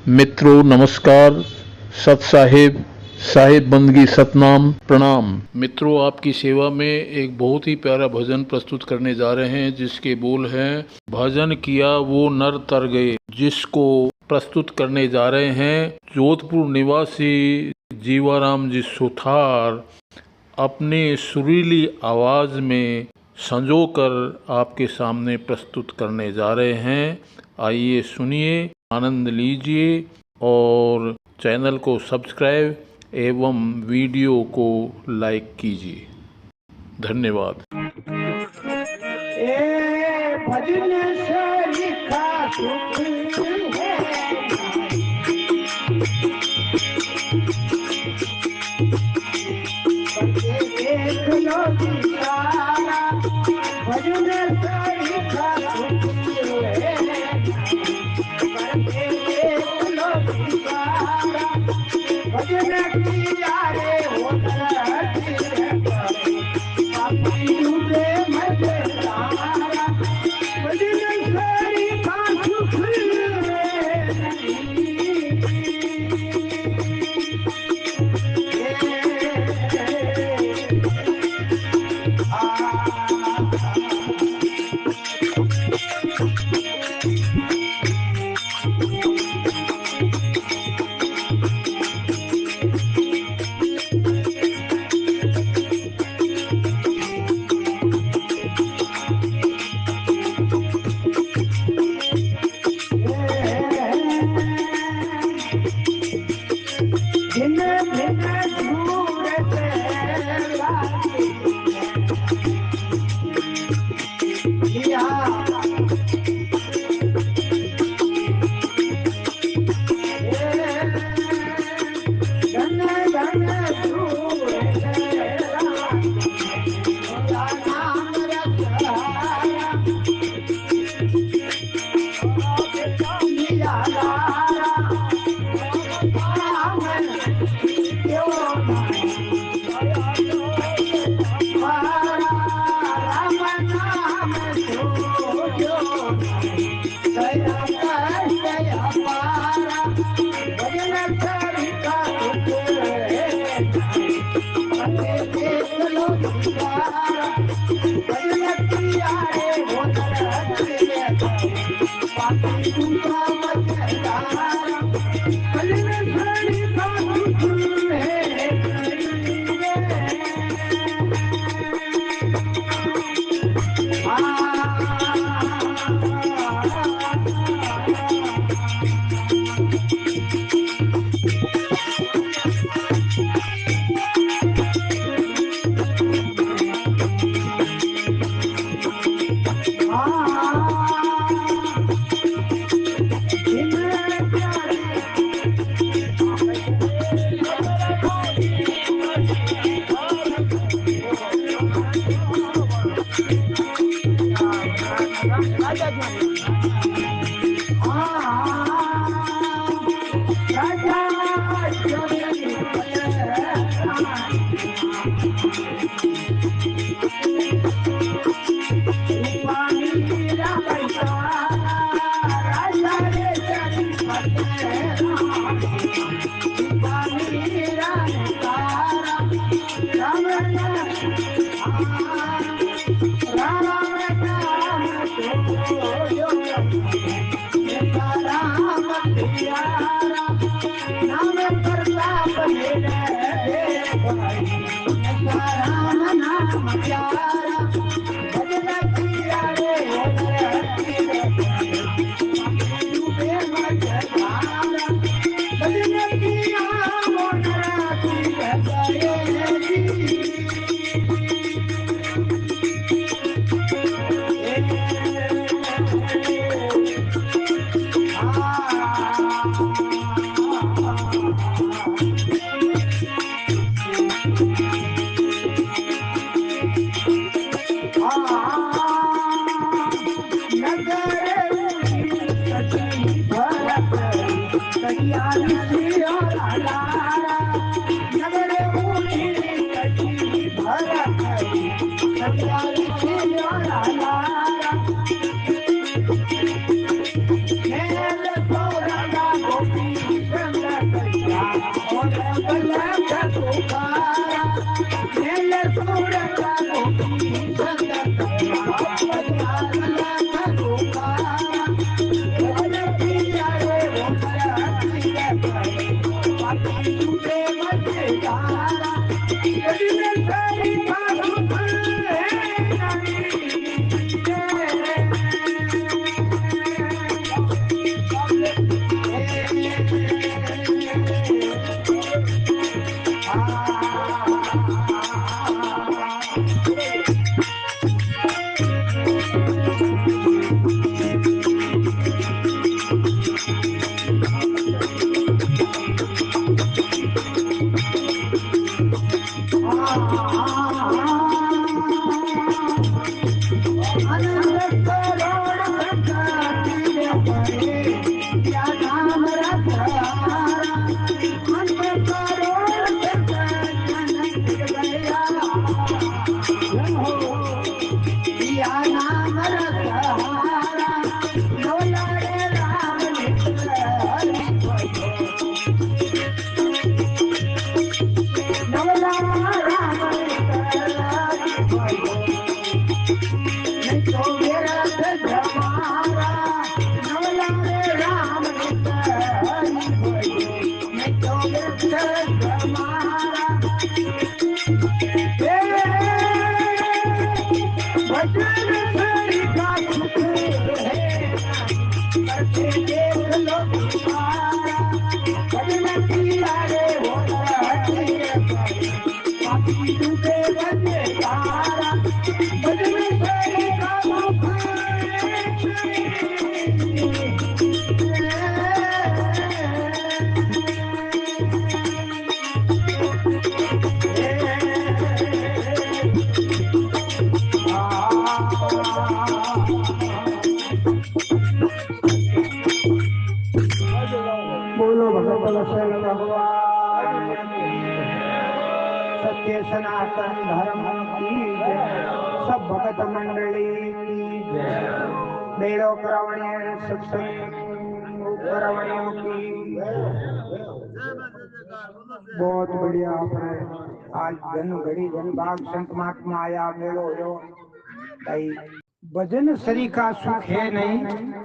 मित्रों नमस्कार, सत साहिब, साहिब बंदगी सतनाम, प्रणाम। मित्रों, आपकी सेवा में एक बहुत ही प्यारा भजन प्रस्तुत करने जा रहे हैं, जिसके बोल हैं, भजन किया वो नर तर गए। जिसको प्रस्तुत करने जा रहे हैं जोधपुर निवासी जीवाराम जी सुथार अपने सुरीली आवाज में संजोकर आपके सामने प्रस्तुत करने जा रहे हैं। आइए सुनिए, आनंद लीजिए और चैनल को सब्सक्राइब एवं वीडियो को लाइक कीजिए। धन्यवाद। भजन से लिखा सुख है, देख लो दिखारा, भजन से लिखा सुख है, देख लो दिखारा, भजन किया रे होता बोलो भगत वत्सल भगवान सत्य सनातन धर्म की जय। सब भगत मंडली की जय। मेरो करवणीय सत्संग करवणियों की बहुत बढ़िया। आपने आज धन घड़ी धन भाग संत महात्मा आया मेलो हो भाई। भजन सरी का सुख है नहीं।